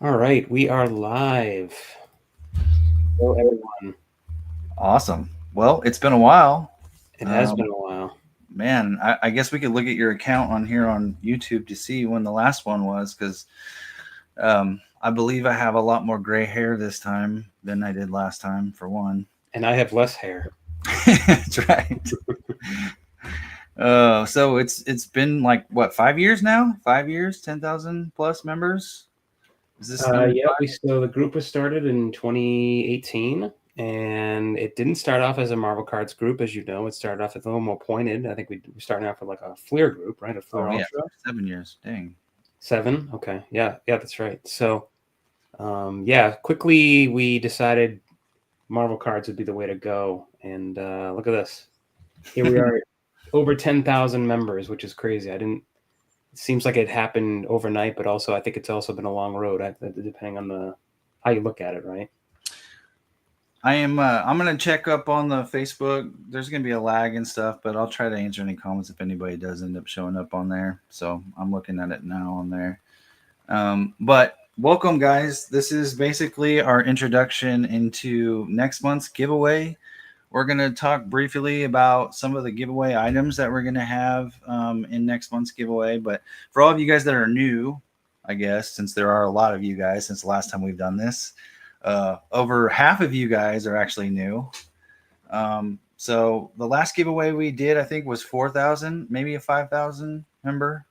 All right, we are live. Hello, everyone. Awesome. Well, it's been a while. It has been Um, a while. Man, I guess we could look at your account on here on YouTube to see when the last one was, because I believe I have a lot more gray hair this time than I did last time, for one. And I have less hair. That's right. So it's been like what, 5 years now? 5 years, 10,000 plus members. Is this number Yeah, five? the group was started in 2018, and it didn't start off as a Marvel Cards group, as you know. It started off as a little more pointed. I think we're starting off with like a Fleer group, right? A Fleer Oh yeah, Ultra. 7 years. Dang. 7. Okay. Yeah, that's right. So, yeah, quickly we decided Marvel Cards would be the way to go. And look at this. Here we are, over 10,000 members, which is crazy. It seems like it happened overnight, but also I think it's also been a long road, depending on the how you look at it, right? I am. I'm gonna check up on the Facebook. There's gonna be a lag and stuff, but I'll try to answer any comments if anybody does end up showing up on there. So I'm looking at it now on there. But welcome, guys. This is basically our introduction into next month's giveaway. We're gonna talk briefly about some of the giveaway items that we're gonna have in next month's giveaway. But for all of you guys that are new, I guess since there are a lot of you guys since the last time we've done this, over half of you guys are actually new. So the last giveaway we did, I think, was 4,000, maybe a 5,000 member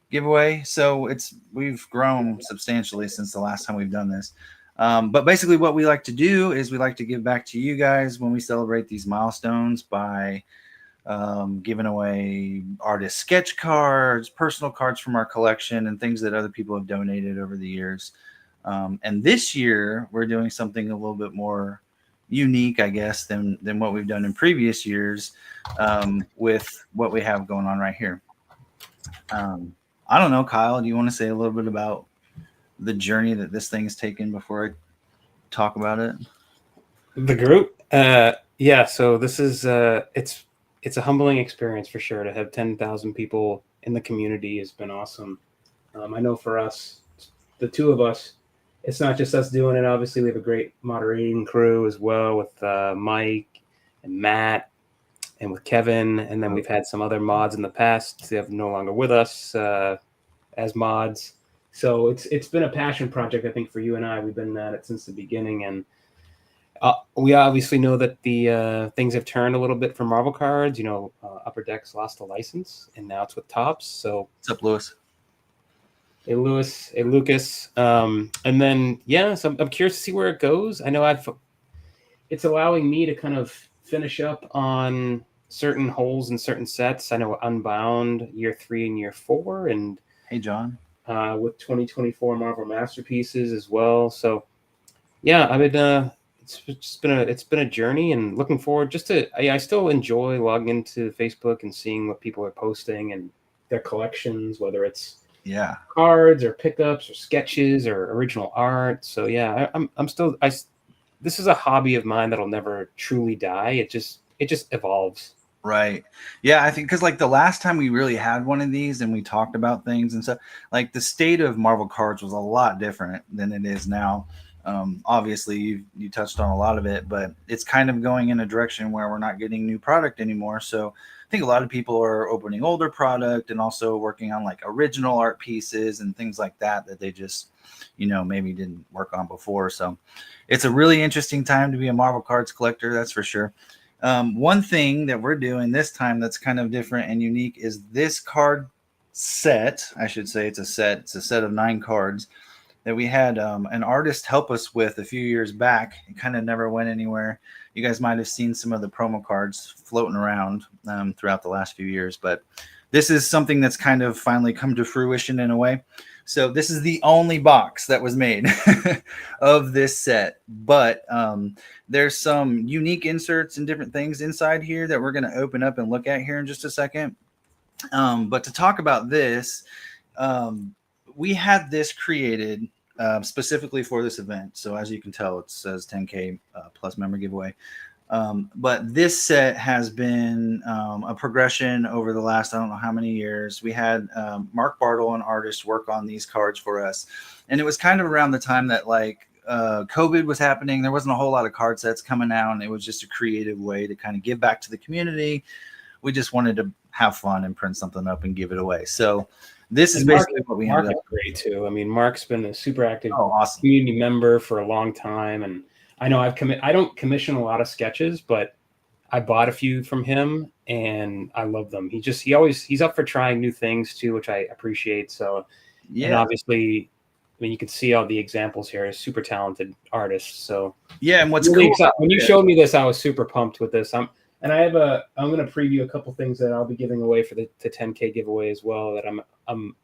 giveaway. So we've grown substantially since the last time we've done this. But basically, what we like to do is we like to give back to you guys when we celebrate these milestones by giving away artist sketch cards, personal cards from our collection, and things that other people have donated over the years. And this year, we're doing something a little bit more unique, I guess, than what we've done in previous years with what we have going on right here. Um, I don't know, Kyle. Do you want to say a little bit about the journey that this thing has taken before I talk about it? The group, yeah. So this is it's a humbling experience for sure to have 10,000 people in the community has been awesome. I know for us, the two of us, it's not just us doing it. Obviously, we have a great moderating crew as well with Mike and Matt and with Kevin, and then we've had some other mods in the past. They have no longer with us as mods. So it's been a passion project, I think, for you and I. We've been at it since the beginning, and we obviously know that the things have turned a little bit for Marvel Cards. Upper Decks lost the license, and now it's with Tops. So, What's up, Lewis? hey Lucas, and then yeah, so I'm curious to see where it goes. I know it's allowing me to kind of finish up on certain holes in certain sets. I know Unbound year 3 and year 4, and Hey, John. with 2024 Marvel Masterpieces as well. So yeah, I mean, it's been a journey, and looking forward. I still enjoy logging into Facebook and seeing what people are posting and their collections, whether it's Yeah. cards or pickups or sketches or original art. So yeah, I'm still this is a hobby of mine that'll never truly die. It just evolves. Right. Yeah, I think because like the last time we really had one of these and we talked about things and stuff, like the state of Marvel cards was a lot different than it is now. Obviously, you touched on a lot of it, but it's kind of going in a direction where we're not getting new product anymore. So I think a lot of people are opening older product and also working on like original art pieces and things like that they just, maybe didn't work on before. So it's a really interesting time to be a Marvel cards collector, that's for sure. One thing that we're doing this time that's kind of different and unique is this card set. I should say it's a set. It's a set of 9 cards that we had an artist help us with a few years back. It kind of never went anywhere. You guys might have seen some of the promo cards floating around throughout the last few years, but this is something that's kind of finally come to fruition in a way. So this is the only box that was made of this set, but there's some unique inserts and different things inside here that we're going to open up and look at here in just a second. But to talk about this, we had this created specifically for this event. So as you can tell, it says 10K plus member giveaway. But this set has been a progression over the last, I don't know how many years. We had Mark Bartle, an artist, work on these cards for us. And it was kind of around the time that like COVID was happening. There wasn't a whole lot of card sets coming out, and it was just a creative way to kind of give back to the community. We just wanted to have fun and print something up and give it away. So this is basically what we Mark ended is up. great too. I mean, Mark's been a super active Awesome. community member for a long time, and I know I don't commission a lot of sketches, but I bought a few from him and I love them. He's up for trying new things too, which I appreciate. So, and obviously, I mean, you can see all the examples here. He's super talented artist. So yeah, and what's really cool when you showed me this, I was super pumped with this. I'm going to preview a couple things that I'll be giving away for the 10K giveaway as well that I'm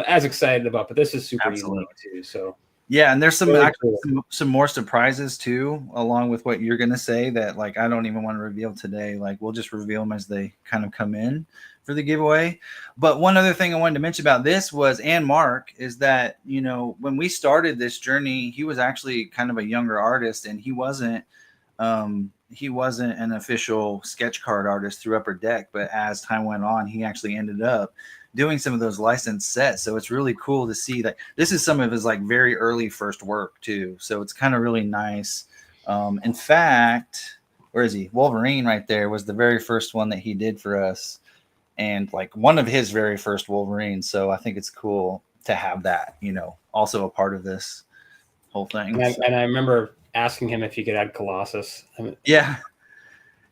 as excited about. But this is super unique too. So. Yeah, and there's some really actually some more surprises too, along with what you're gonna say that like I don't even want to reveal today. Like we'll just reveal them as they kind of come in for the giveaway. But one other thing I wanted to mention about this was, and Mark, is that when we started this journey, he was actually kind of a younger artist, and he wasn't an official sketch card artist through Upper Deck. But as time went on, he actually ended up doing some of those licensed sets. So it's really cool to see that this is some of his like very early first work too. So it's kind of really nice. In fact, where is he? Wolverine right there was the very first one that he did for us, and like one of his very first Wolverines. So I think it's cool to have that, also a part of this whole thing. And I remember asking him if he could add Colossus. Yeah.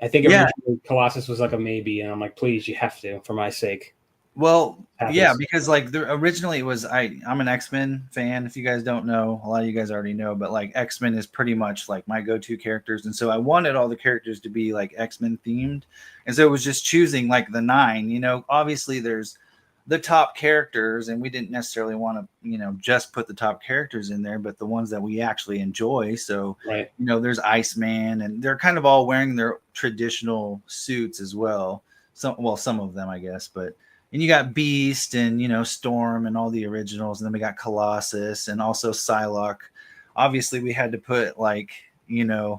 I think originally Colossus was like a maybe, and I'm like, please, you have to, for my sake. Well, yeah, because like originally it was I'm an X-Men fan. If you guys don't know, a lot of you guys already know, but like X-Men is pretty much like my go-to characters, and so I wanted all the characters to be like X-Men themed, and so it was just choosing like the 9. Obviously there's the top characters, and we didn't necessarily want to just put the top characters in there, but the ones that we actually enjoy. So right. There's Iceman, and they're kind of all wearing their traditional suits as well. Some of them, I guess, but. And you got Beast and, Storm and all the originals. And then we got Colossus and also Psylocke. Obviously, we had to put like, the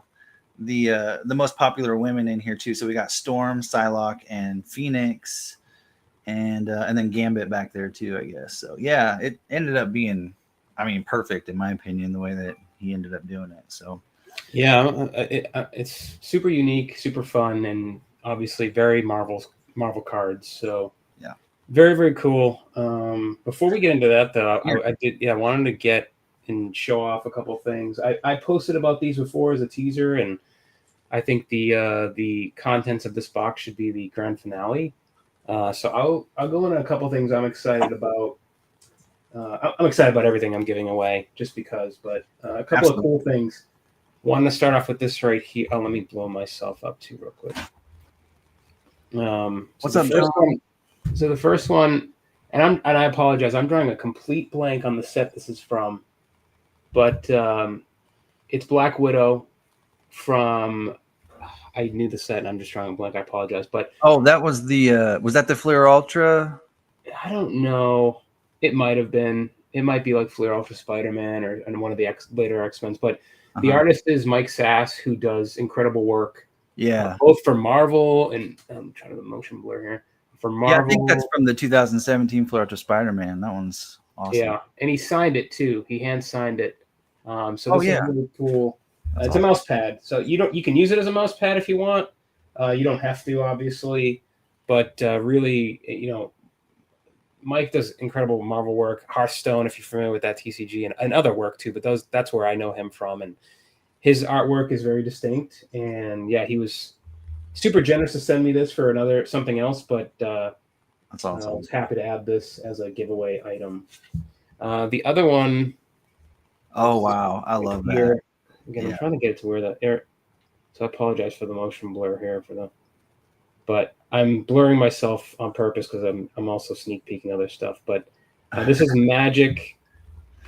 most popular women in here too. So we got Storm, Psylocke, and Phoenix, and then Gambit back there too, I guess. So yeah, it ended up being, perfect in my opinion, the way that he ended up doing it. So yeah, it's super unique, super fun, and obviously very Marvel cards. So. Very, very cool. Before we get into that, though, I wanted to get and show off a couple of things. I posted about these before as a teaser, and I think the contents of this box should be the grand finale. So I'll go into a couple of things I'm excited about. I'm excited about everything I'm giving away, just because. But a couple of cool things. Wanted to start off with this right here. Oh, let me blow myself up too real quick. What's up, John? So the first one, and I apologize, I'm drawing a complete blank on the set this is from, but it's Black Widow from. I knew the set, and I'm just drawing a blank. I apologize, but that was was that the Fleer Ultra? I don't know. It might have been. It might be like Fleer Ultra Spider-Man and one of the later X-Men. But the artist is Mike Sass, who does incredible work. Yeah, both for Marvel and I'm trying to motion blur here. For Marvel. Yeah, I think that's from the 2017 Fleer Ultra Spider-Man. That one's awesome. Yeah, and he signed it too. He hand signed it. So this is really cool. It's awesome. A mouse pad, so you can use it as a mouse pad if you want. You don't have to, obviously, but really, Mike does incredible Marvel work. Hearthstone, if you're familiar with that TCG, and other work too. But that's where I know him from, and his artwork is very distinct. And yeah, he was super generous to send me this for something else, but that's awesome. I was happy to add this as a giveaway item. The other one. Oh wow, I love that. Again, I'm trying to get it to where the air. So I apologize for the motion blur here but I'm blurring myself on purpose because I'm also sneak peeking other stuff. But this is Magic,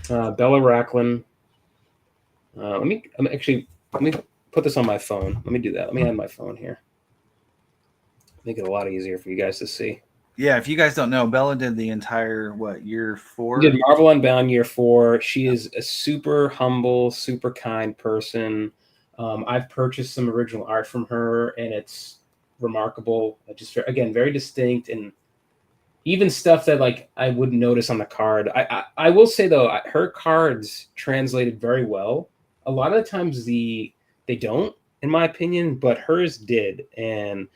Bella Racklin. Let me put this on my phone. Let me do that. Let me add my phone here. Make it a lot easier for you guys to see. Yeah, if you guys don't know, Bella did the entire year 4? She did Marvel Unbound year 4. She is a super humble, super kind person. I've purchased some original art from her, and it's remarkable. Just again, very distinct, and even stuff that like I wouldn't notice on the card. I will say though, her cards translated very well. A lot of the times they don't, in my opinion, but hers did, and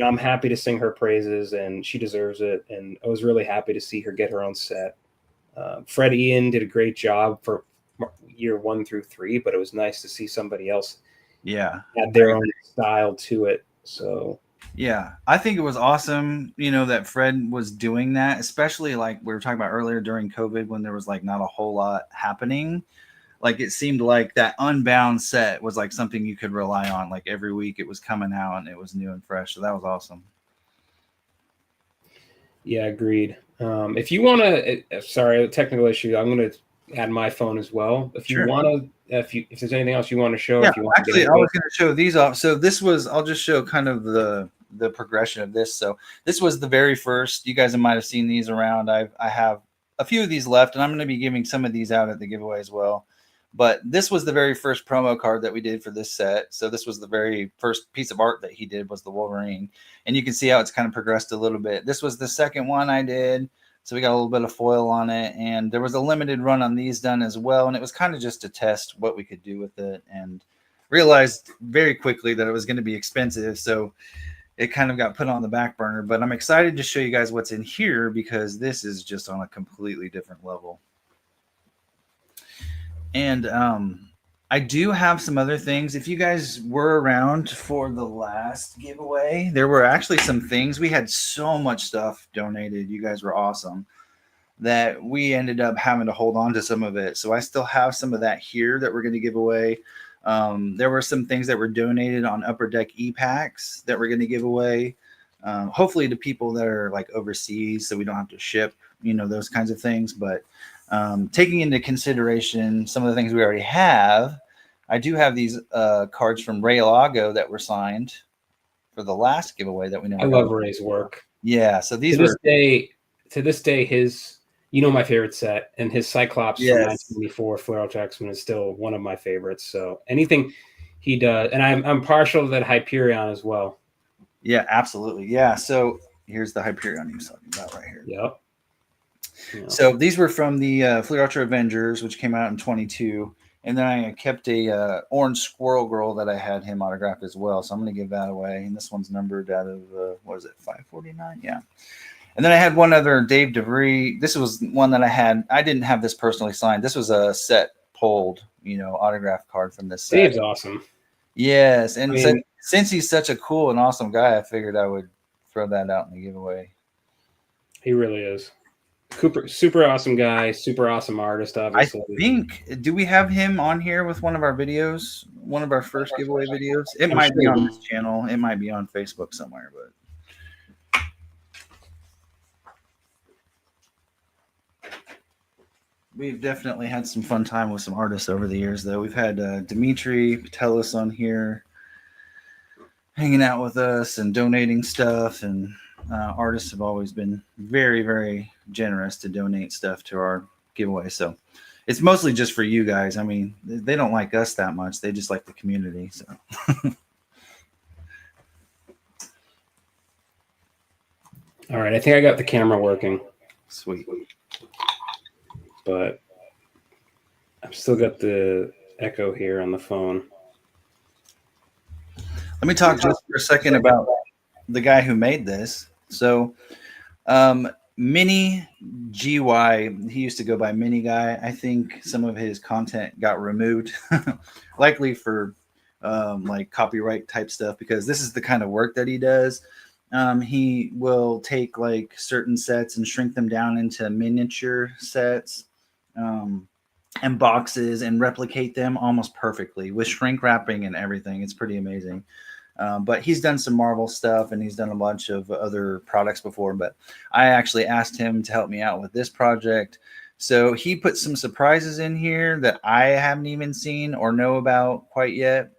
I'm happy to sing her praises, and she deserves it. And I was really happy to see her get her own set. Fred Ian did a great job for year 1 through 3, but it was nice to see somebody else add their own style to it. So yeah, I think it was awesome, that Fred was doing that, especially like we were talking about earlier during COVID when there was like not a whole lot happening. Like it seemed like that Unbound set was like something you could rely on. Like every week it was coming out and it was new and fresh. So that was awesome. Yeah, agreed. If you want to, sorry, a technical issue. I'm going to add my phone as well. If you want to, if there's anything else you want to show, yeah, if you want actually, I was going to show these off. So this was, I'll just show kind of the progression of this. So this was the very first. You guys might have seen these around. I have a few of these left, and I'm going to be giving some of these out at the giveaway as well. But this was the very first promo card that we did for this set. So this was the very first piece of art that he did was the Wolverine. And you can see how it's kind of progressed a little bit. This was the second one I did. So we got a little bit of foil on it. And there was a limited run on these done as well. And it was kind of just to test what we could do with it. And realized very quickly that it was going to be expensive. So it kind of got put on the back burner. But I'm excited to show you guys what's in here because this is just on a completely different level. And I do have some other things. If you guys were around for the last giveaway, there were actually some things. We had so much stuff donated. You guys were awesome that we ended up having to hold on to some of it. So I still have some of that here that we're going to give away. There were some things that were donated on Upper Deck e-packs that we're going to give away. Hopefully to people that are like overseas so we don't have to ship, those kinds of things. But taking into consideration some of the things we already have, I do have these cards from Ray Lago that were signed for the last giveaway that we never. I love Ray's work. Yeah, so these to this day, his my favorite set, and his Cyclops from 1994 Flare X-Men is still one of my favorites. So anything he does, and I'm partial to that Hyperion as well. Yeah, absolutely. Yeah, so here's the Hyperion he was talking about right here. Yep. So these were from the Fleet Archer Avengers, which came out in 22. And then I kept a orange Squirrel Girl that I had him autograph as well. So I'm going to give that away. And this one's numbered out of, 549? Yeah. And then I had one other Dave DeVry. This was one that I had. I didn't have this personally signed. This was a set pulled, autograph card from this set. Dave's awesome. Yes. And since he's such a cool and awesome guy, I figured I would throw that out in the giveaway. He really is. Cooper, super awesome guy, super awesome artist, obviously. I think, do we have him on here with one of our videos, one of our first giveaway videos? It might be on this channel. It might be on Facebook somewhere, but we've definitely had some fun time with some artists over the years, though. We've had Dimitri Patelis on here hanging out with us and donating stuff, and artists have always been very, very generous to donate stuff to our giveaway. So it's mostly just for you guys. I mean, they don't like us that much. They just like the community. So all right. I think I got the camera working. Sweet. But I've still got the echo here on the phone. Let me talk just for a second about the guy who made this. So, Mini GY, he used to go by Mini Guy. I think some of his content got removed, likely for like copyright type stuff, because this is the kind of work that he does. He will take like certain sets and shrink them down into miniature sets and boxes and replicate them almost perfectly with shrink wrapping and everything. It's pretty amazing. But he's done some Marvel stuff and he's done a bunch of other products before, but I actually asked him to help me out with this project. So he put some surprises in here that I haven't even seen or know about quite yet.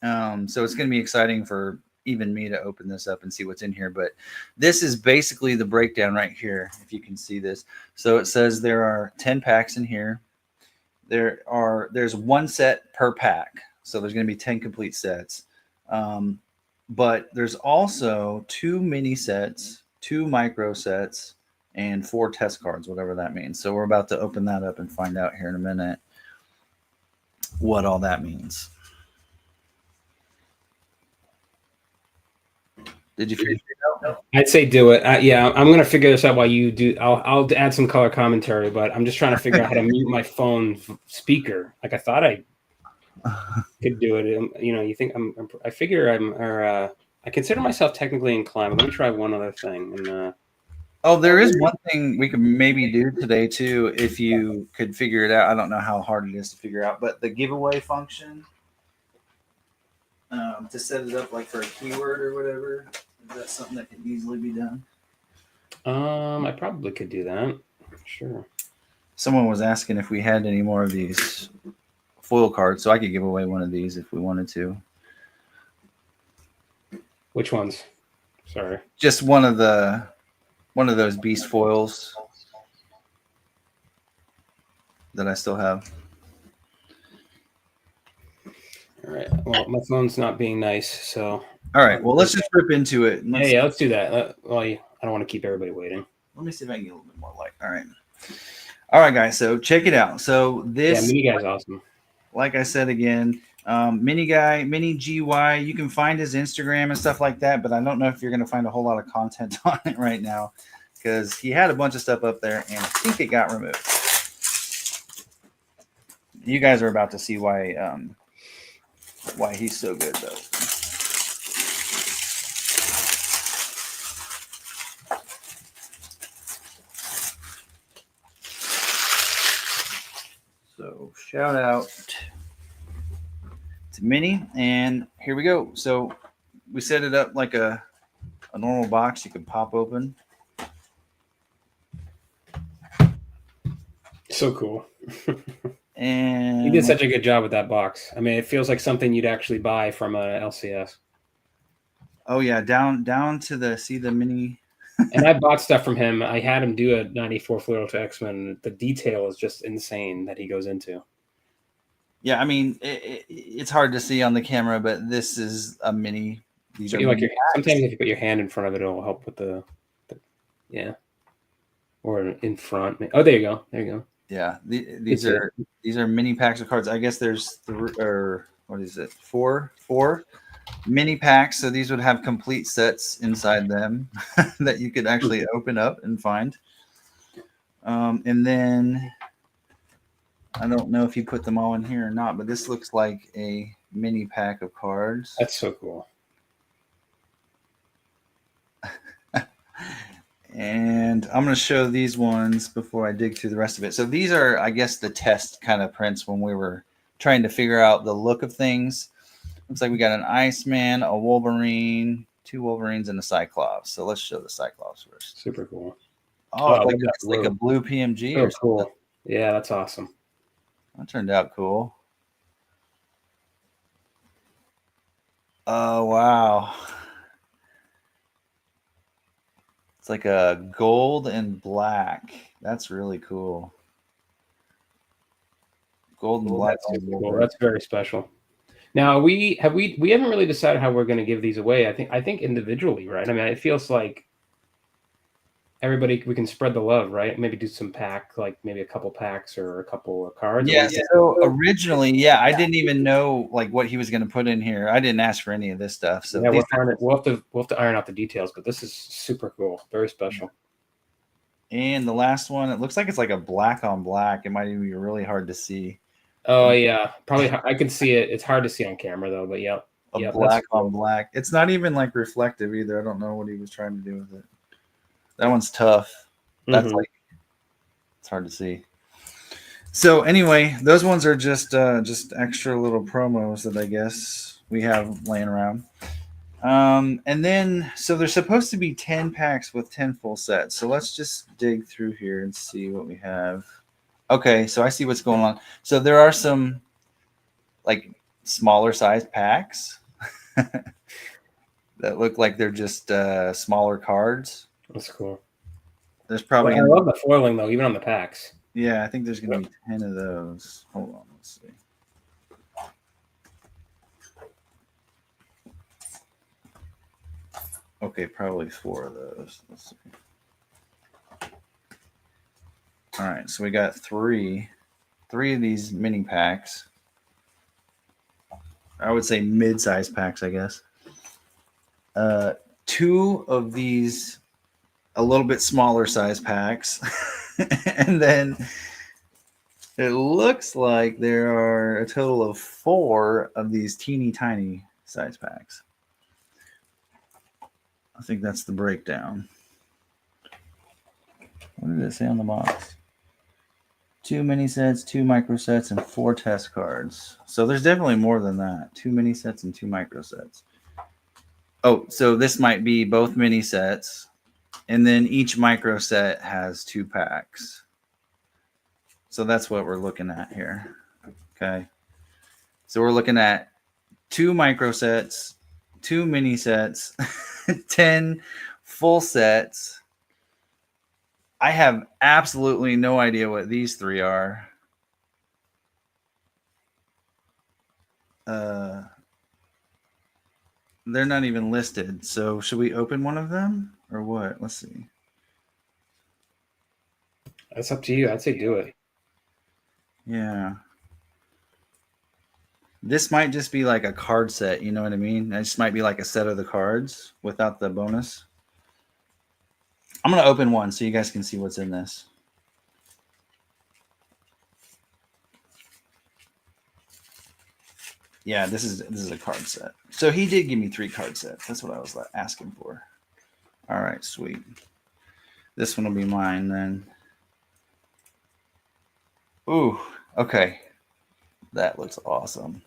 So it's going to be exciting for even me to open this up and see what's in here. But this is basically the breakdown right here, if you can see this. So it says there are 10 packs in here. There's one set per pack. So there's going to be 10 complete sets. But there's also 2 mini sets, 2 micro sets, and 4 test cards, whatever that means. So we're about to open that up and find out here in a minute what all that means. Did you figure it out? I'd say do it. Yeah, I'm gonna figure this out while you do. I'll add some color commentary, but I'm just trying to figure out how to mute my phone speaker. Like I thought I could do it. You know, you think I figure I consider myself technically inclined. But let me try one other thing. And oh, there is one thing we could maybe do today too, if you could figure it out. I don't know how hard it is to figure out, but the giveaway function to set it up like for a keyword or whatever. Is that something that can easily be done? I probably could do that. Sure. Someone was asking if we had any more of these foil cards, so I could give away one of these if we wanted to. Which ones? Sorry. Just one of those beast foils that I still have. All right. Well, my phone's not being nice, so. All right. Well, let's just rip into it. Yeah, let's do that. Well, I don't want to keep everybody waiting. Let me see if I can get a little bit more light. All right, guys. So check it out. So this, Mini Guy's awesome. Like I said again, Mini Guy, Mini GY. You can find his Instagram and stuff like that, but I don't know if you're going to find a whole lot of content on it right now because he had a bunch of stuff up there, and I think it got removed. You guys are about to see why he's so good, though. So shout out to Mini, and here we go. So we set it up like a normal box you could pop open. So cool. And you did such a good job with that box. I mean, it feels like something you'd actually buy from a LCS. Oh yeah, down to the Mini. And I bought stuff from him. I had him do a 94 Fluoro to X-Men. The detail is just insane that he goes into. Yeah, I mean, it's hard to see on the camera, but this is a Mini. So sometimes if you put your hand in front of it, it'll help with the yeah. Or in front. Oh, there you go. There you go. Yeah, these are mini packs of cards. I guess there's four mini packs. So these would have complete sets inside them that you could actually open up and find. And then I don't know if you put them all in here or not, but this looks like a mini pack of cards. That's so cool. And I'm going to show these ones before I dig through the rest of it. So these are, I guess, the test kind of prints when we were trying to figure out the look of things. Looks like we got an Iceman, a Wolverine, 2 Wolverines, and a Cyclops. So let's show the Cyclops first. Super cool. Oh, it's like a blue PMG or something. Cool. Yeah, that's awesome. That turned out cool. Oh, wow. It's like a gold and black. That's really cool. Gold and black. That's super cool. That's very special. Now we haven't really decided how we're going to give these away. I think individually, right? I mean, it feels like everybody, we can spread the love, right? Maybe do some pack, like maybe a couple packs or a couple of cards. Yeah. So originally, I didn't even know like what he was going to put in here. I didn't ask for any of this stuff. So yeah, we'll have to iron out the details, but this is super cool, very special. And the last one, it looks like it's like a black on black. It might even be really hard to see. Oh yeah, probably I can see it. It's hard to see on camera though, but yeah. Black on black. It's not even like reflective either. I don't know what he was trying to do with it. That one's tough. That's like, it's hard to see. So anyway, those ones are just extra little promos that I guess we have laying around. And then, so there's supposed to be 10 packs with 10 full sets. So let's just dig through here and see what we have. Okay, so I see what's going on. So there are some like smaller size packs that look like they're just smaller cards. That's cool. There's probably I love the foiling though, even on the packs. Yeah, I think there's going to be 10 of those. Hold on, let's see. Okay, probably 4 of those. Let's see. All right, so we got three of these mini packs. I would say mid-size packs, I guess. 2 of these a little bit smaller size packs. And then it looks like there are a total of 4 of these teeny tiny size packs. I think that's the breakdown. What did it say on the box? 2 mini sets, 2 micro sets, and 4 test cards. So there's definitely more than that. 2 mini sets and 2 micro sets. Oh, so this might be both mini sets, and then each micro set has 2 packs. So that's what we're looking at here. Okay. So we're looking at 2 micro sets, 2 mini sets, 10 full sets. I have absolutely no idea what these 3 are. They're not even listed. So should we open one of them or what? Let's see. That's up to you. I'd say do it. Yeah. This might just be like a card set. You know what I mean? This might be like a set of the cards without the bonus. I'm going to open one so you guys can see what's in this. Yeah, this is a card set. So he did give me 3 card sets. That's what I was asking for. All right, sweet. This one will be mine then. Ooh, okay. That looks awesome.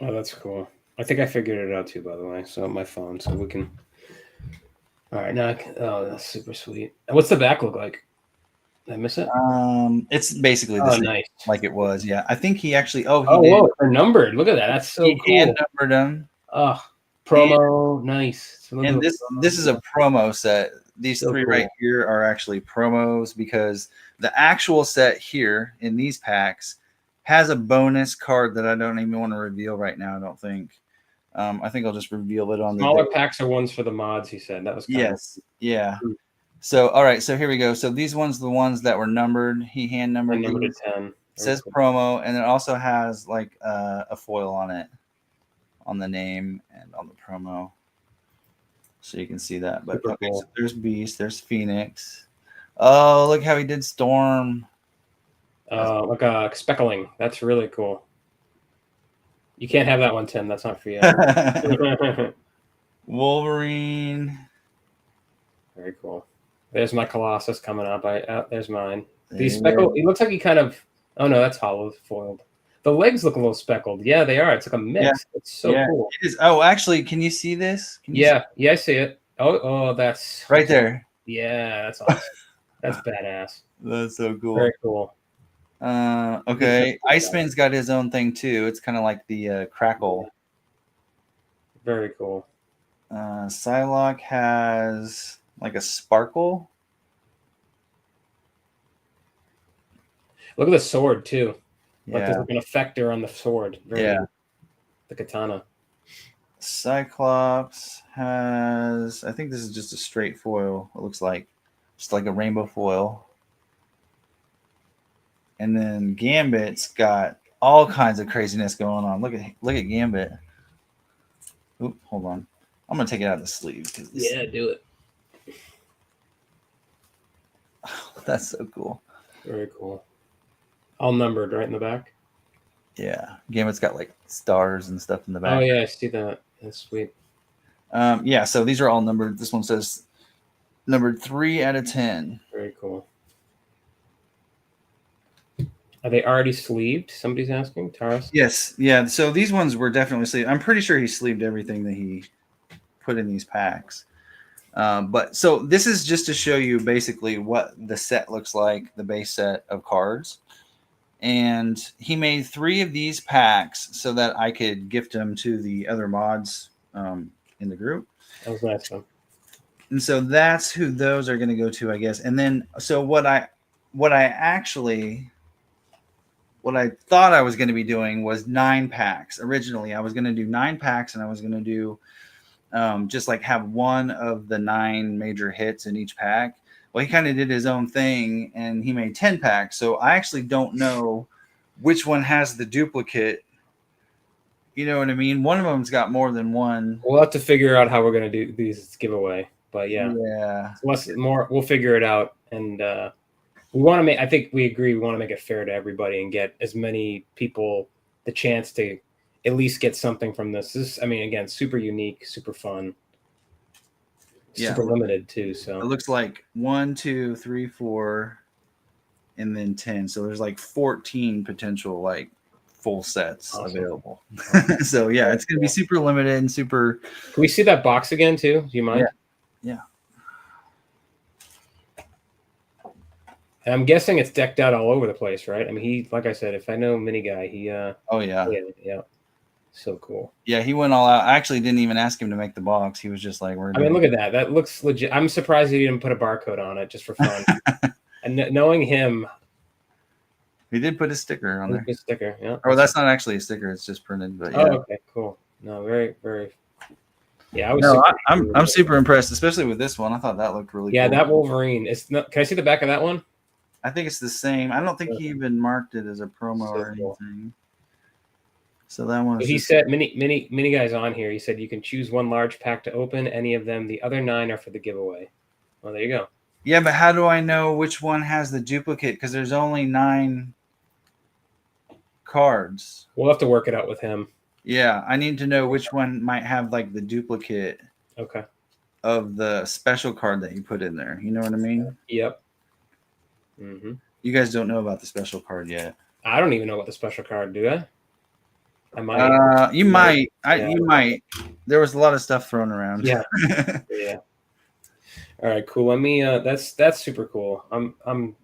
Oh, that's cool. I think I figured it out too, by the way. So on my phone, so we can. All right, now. Oh, that's super sweet. And what's the back look like? Did I miss it? It's basically the same, nice. like it was. Yeah, I think he actually. Oh, he Oh, did. whoa, they're numbered. Look at that. That's so He cool. hand numbered them. Oh, promo, nice. So And this is a promo set. These So 3 cool. right here are actually promos because the actual set here in these packs has a bonus card that I don't even want to reveal right now. I don't think. I think I'll just reveal it on Smaller the packs are ones for the mods. He said that was kind yes, yeah. Hmm. So all right, so here we go. So these ones, the ones that were numbered, he hand numbered. of number These. 10. It says promo, and it also has like a foil on it, on the name and on the promo, so you can see that. But Super okay, cool. so there's Beast, there's Phoenix. Oh, look how he did Storm. Like a speckling. That's really cool. You can't have that one, Tim. That's not for you. Wolverine. Very cool. There's my Colossus coming up. There's mine. These There. speckled. He looks like he kind of. Oh no, that's hollow foiled. The legs look a little speckled. Yeah, they are. It's like a mix. Yeah. It's so cool. It is. Oh, actually, can you see this? Can you Yeah, I see it. Oh, that's right there. Yeah, that's awesome. That's badass. That's so cool. Very cool. Okay, Iceman's got his own thing too. It's kind of like the Crackle. Very cool. Psylocke has like a sparkle. Look at the sword too. Like Yeah. there's like an effector on the sword. Yeah. The katana. Cyclops has, I think this is just a straight foil. It looks like just like a rainbow foil. And then Gambit's got all kinds of craziness going on. Look at Gambit. Oop, hold on. I'm gonna take it out of the sleeve. Yeah, do it. That's so cool. Very cool. All numbered right in the back. Yeah, Gambit's got like stars and stuff in the back. Oh yeah, I see that. That's sweet. Yeah, so these are all numbered. This one says numbered 3 out of 10. Very cool. Are they already sleeved? Somebody's asking. Taras? Yes, yeah. So these ones were definitely sleeved. I'm pretty sure he sleeved everything that he put in these packs. But so this is just to show you basically what the set looks like, the base set of cards. And he made 3 of these packs so that I could gift them to the other mods in the group. That was nice one. And so that's who those are going to go to, I guess. And then, so what I what I thought I was going to be doing was 9 packs. Originally, I was going to do 9 packs, and I was going to do just like have one of the 9 major hits in each pack. Well, he kind of did his own thing, and he made 10 packs. So I actually don't know which one has the duplicate. You know what I mean? One of them's got more than one. We'll have to figure out how we're gonna do these giveaway. But yeah, Yeah. less more. We'll figure it out, and we want to make. I think we agree. We want to make it fair to everybody and get as many people the chance to at least get something from this. This, I mean, again, super unique, super fun, super limited too. So it looks like 1, 2, 3, 4, and then 10. So there's like 14 potential like full sets available. So yeah, it's gonna be super limited and super. Can we see that box again too? Do you mind? Yeah. And I'm guessing it's decked out all over the place, right? I mean, he, like I said, if I know Mini Guy, he oh yeah. So cool. Yeah, he went all out. I actually didn't even ask him to make the box. He was just like, I mean, look at that. That looks legit. I'm surprised he didn't put a barcode on it just for fun. And knowing him, he did put a sticker on there. A sticker, yeah. Oh, that's not actually a sticker. It's just printed. But yeah. Oh, okay, cool. No, very, very. Yeah, I'm super impressed, especially with this one. I thought that looked really cool. Yeah, that Wolverine. It's not. Can I see the back of that one? I think it's the same. I don't think he even marked it as a promo or anything. So that one. He said, mini guys on here. He said you can choose one large pack to open. Any of them. The other 9 are for the giveaway. Well, there you go. Yeah, but how do I know which one has the duplicate? Because there's only 9 cards. We'll have to work it out with him. Yeah, I need to know which one might have like the duplicate. Okay. Of the special card that you put in there. You know what I mean? Yep. Mm-hmm. You guys don't know about the special card yet. I don't even know what the special card. Do I? I might. You might. You might. There was a lot of stuff thrown around. Yeah. Yeah. All right. Cool. Let me. That's super cool. I'm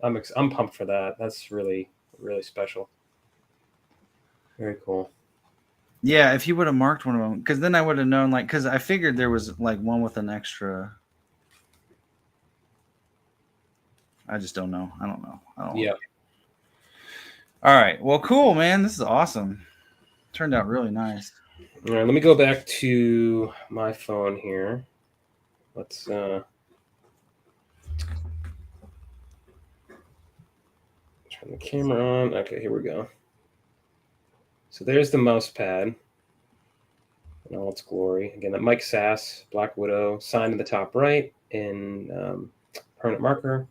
pumped for that. That's really special. Very cool. Yeah, if you would have marked one of them, because then I would have known, like, because I figured there was like one with an extra. I just don't know. I don't know. Yeah. All right. Well, cool, man. This is awesome. Turned out really nice. All right. Let me go back to my phone here. Let's turn the camera on. Okay, here we go. So there's the mouse pad in all its glory. Again, that Mike Sass, Black Widow, signed in the top right in permanent marker.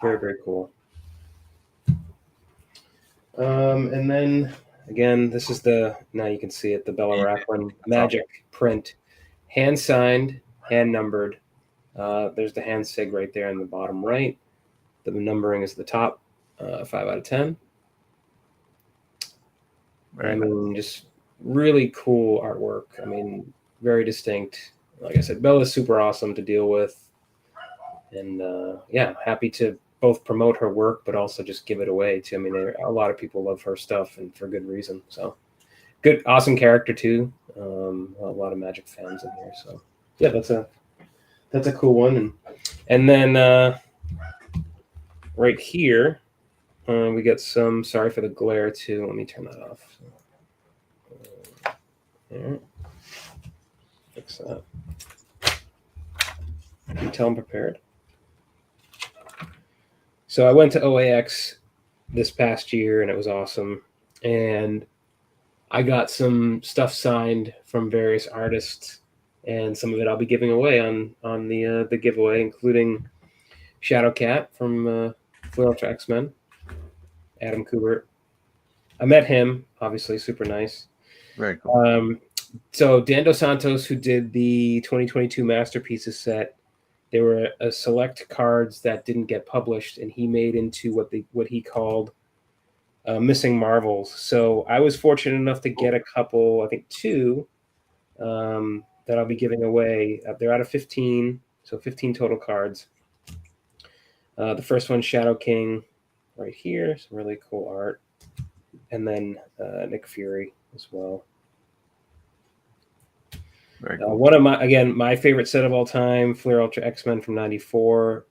Very, very cool. And then, again, this is now you can see it, the Bella Racklin Magic print. Hand signed, hand numbered. There's the hand sig right there in the bottom right. The numbering is the top, 5 out of 10. I mean, just really cool artwork. I mean, very distinct. Like I said, Bella's super awesome to deal with. And happy to both promote her work, but also just give it away too. I mean, a lot of people love her stuff and for good reason. So good, awesome character too. A lot of Magic fans in here. So yeah, that's a cool one. And then right here, we got some, sorry for the glare too. Let me turn that off. There. Fix that. Can you tell I'm prepared? So I went to OAX this past year and it was awesome. And I got some stuff signed from various artists, and some of it I'll be giving away on the giveaway, including Shadowcat from Fleer Ultra X-Men, Adam Kubert. I met him, obviously, super nice. Very cool. So Dan Dos Santos, who did the 2022 Masterpieces set, there were a select cards that didn't get published, and he made into what he called missing marvels. So I was fortunate enough to get a couple, I think 2, that I'll be giving away. They're out of 15, so 15 total cards. The first one, Shadow King, right here, some really cool art, and then Nick Fury as well. Very cool. One of my favorite set of all time, Fleer Ultra X-Men from '94.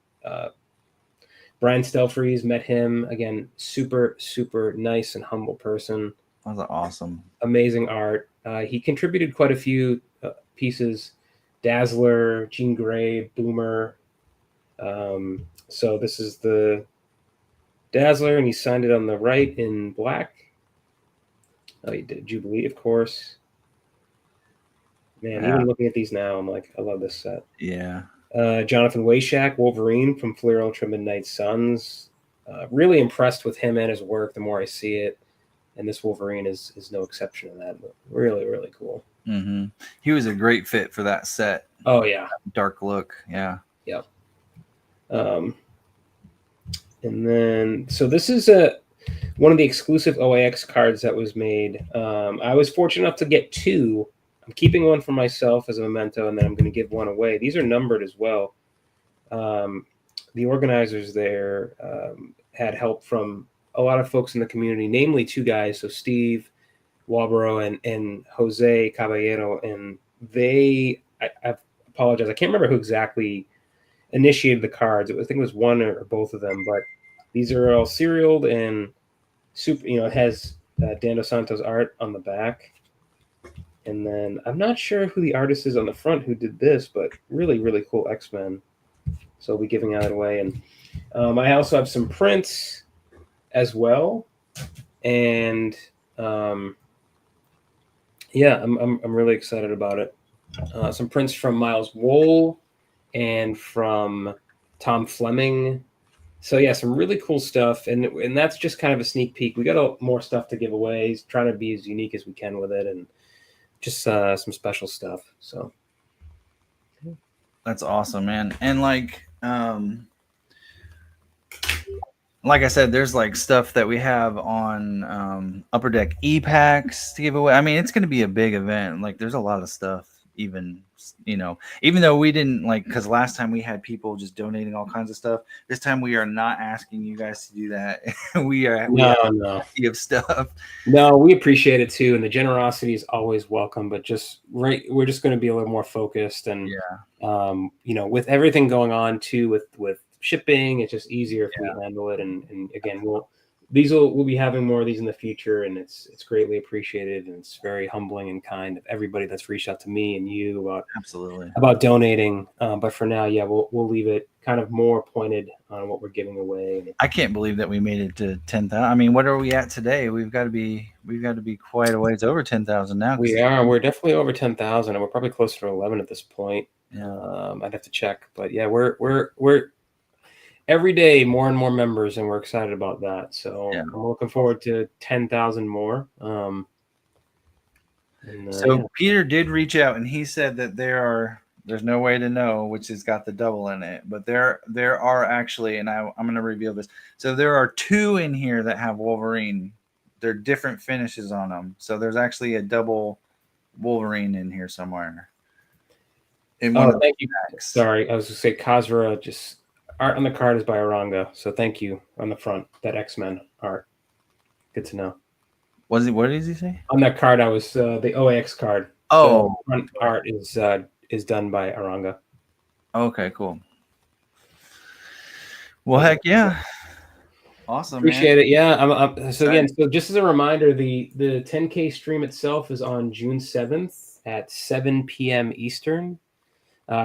Brian Stelfreeze, met him again. Super, super nice and humble person. That's awesome. Amazing art. He contributed quite a few pieces. Dazzler, Jean Grey, Boomer. So this is the Dazzler, and he signed it on the right in black. Oh, he did Jubilee, of course. Man, Yeah. even looking at these now, I'm like, I love this set. Yeah. Jonathan Wayshak, Wolverine from Fleer Ultra Midnight Suns. Really impressed with him and his work the more I see it. And this Wolverine is no exception to that. But really, really cool. Mm-hmm. He was a great fit for that set. Oh, yeah. Dark look. Yeah. Yep. And then, so this is one of the exclusive OAX cards that was made. I was fortunate enough to get 2. I'm keeping one for myself as a memento, and then I'm going to give one away. These are numbered as well. The organizers there had help from a lot of folks in the community, namely 2 guys, so Steve Walborough and Jose Caballero, and I apologize, I can't remember who exactly initiated the cards. I think it was one or both of them, but these are all serialed and super. It has Dan Dos Santos art on the back. And then I'm not sure who the artist is on the front who did this, but really, really cool X-Men. So I'll be giving that away. And I also have some prints as well. And yeah, I'm really excited about it. Some prints from Miles Wool and from Tom Fleming. So yeah, some really cool stuff. And that's just kind of a sneak peek. We got more stuff to give away. He's trying to be as unique as we can with it. And just some special stuff. So that's awesome, man. And like I said, there's like stuff that we have on Upper Deck e-packs to give away. I mean, it's going to be a big event. Like there's a lot of stuff, even though we didn't because last time we had people just donating all kinds of stuff. This time we are not asking you guys to do that. we have plenty of stuff. No, we appreciate it too, and the generosity is always welcome. But we're just going to be a little more focused, and with everything going on too, with shipping, it's just easier if we handle it. And again, we'll be having more of these in the future, and it's greatly appreciated, and it's very humbling and kind of everybody that's reached out to me and you about donating. But for now, we'll leave it kind of more pointed on what we're giving away. I can't believe that we made it to 10,000. I mean, what are we at today? We've got to be quite a ways over 10,000 now. We're definitely over 10,000, and we're probably closer to 11 at this point. Yeah. I'd have to check, but yeah, we're every day more and more members, and we're excited about that. So I'm looking forward to 10,000 more. Peter did reach out, and he said that there's no way to know which has got the double in it, but there are actually, and I'm going to reveal this. So there are 2 in here that have Wolverine. They're different finishes on them. So there's actually a double Wolverine in here somewhere. Thank you. Sorry, I was going to say Kazra just. Art on the card is by Aranga, so thank you on the front. That X-Men art, good to know. What did he say on that card? I was the OAX card. Oh, the front art is done by Aranga. Okay, cool. Well, heck yeah, awesome. Appreciate it. Yeah, so again, so just as a reminder, the 10K stream itself is on June 7th at 7 p.m. Eastern.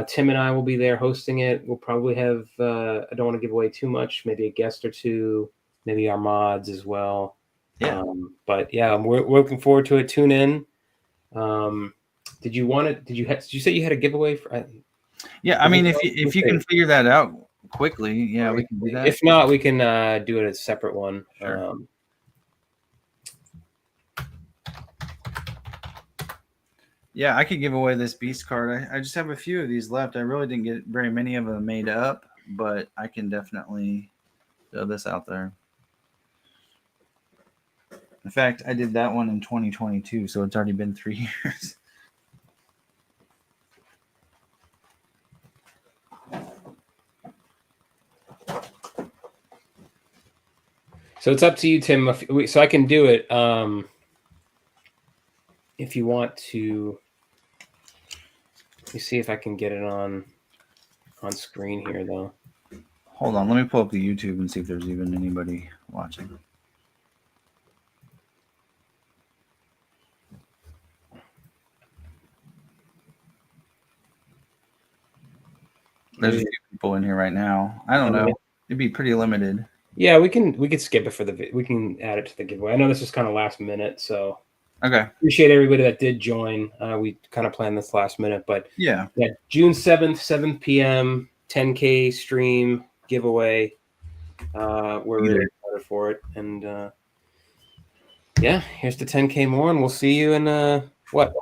Tim and I will be there hosting it. We'll probably have, I don't want to give away too much, maybe a guest or 2, maybe our mods as well. Yeah. But yeah, we're looking forward to it. Tune in. Did you say you had a giveaway for? Yeah, I mean, if you can figure that out quickly, we can do that. If not, we can do it as a separate one. Sure. Yeah, I could give away this Beast card. I just have a few of these left. I really didn't get very many of them made up, but I can definitely throw this out there. In fact, I did that one in 2022, so it's already been 3 years. So it's up to you, Tim. So I can do it. If you want to, let me see if I can get it on screen here, though. Hold on, let me pull up the YouTube and see if there's even anybody watching. There's a few people in here right now. I don't know. It'd be pretty limited. Yeah, we could skip it for we can add it to the giveaway. I know this is kind of last minute, so okay. Appreciate everybody that did join. We kind of planned this last minute, but yeah, June 7th, 7 p.m., 10K stream giveaway. We're really excited for it, and yeah, here's the 10K more, and we'll see you in what, a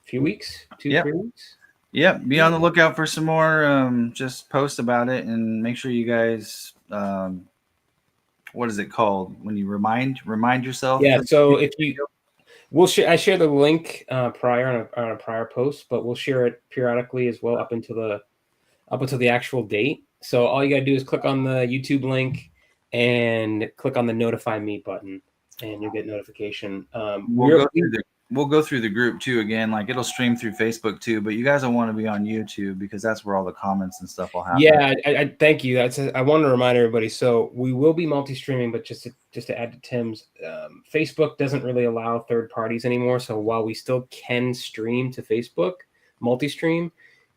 few weeks, 2-3 weeks. Yep. Be on the lookout for some more. Just post about it and make sure you guys. What is it called when you remind yourself? Yeah. So if you, I share the link prior on a prior post, but we'll share it periodically as well up until the actual date. So all you gotta do is click on the YouTube link and click on the notify me button, and you'll get notification. We'll go through the group too again. Like it'll stream through Facebook too, but you guys will want to be on YouTube because that's where all the comments and stuff will happen. Yeah, I thank you. I want to remind everybody. So we will be multi-streaming, but just to add to Tim's, Facebook doesn't really allow third parties anymore. So while we still can stream to Facebook, multi-stream,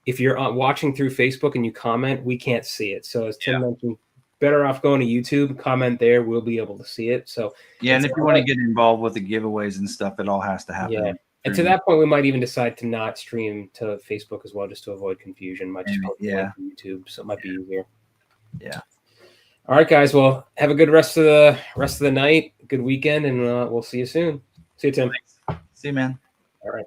if you're watching through Facebook and you comment, we can't see it. So as Tim mentioned, better off going to YouTube, comment there. We'll be able to see it. So yeah, and if you want to get involved with the giveaways and stuff, it all has to happen. Yeah, and to that point, we might even decide to not stream to Facebook as well, just to avoid confusion. Might just post YouTube, so it might be easier. Yeah. All right, guys. Well, have a good rest of the night. Good weekend, and we'll see you soon. See you, Tim. Thanks. See you, man. All right.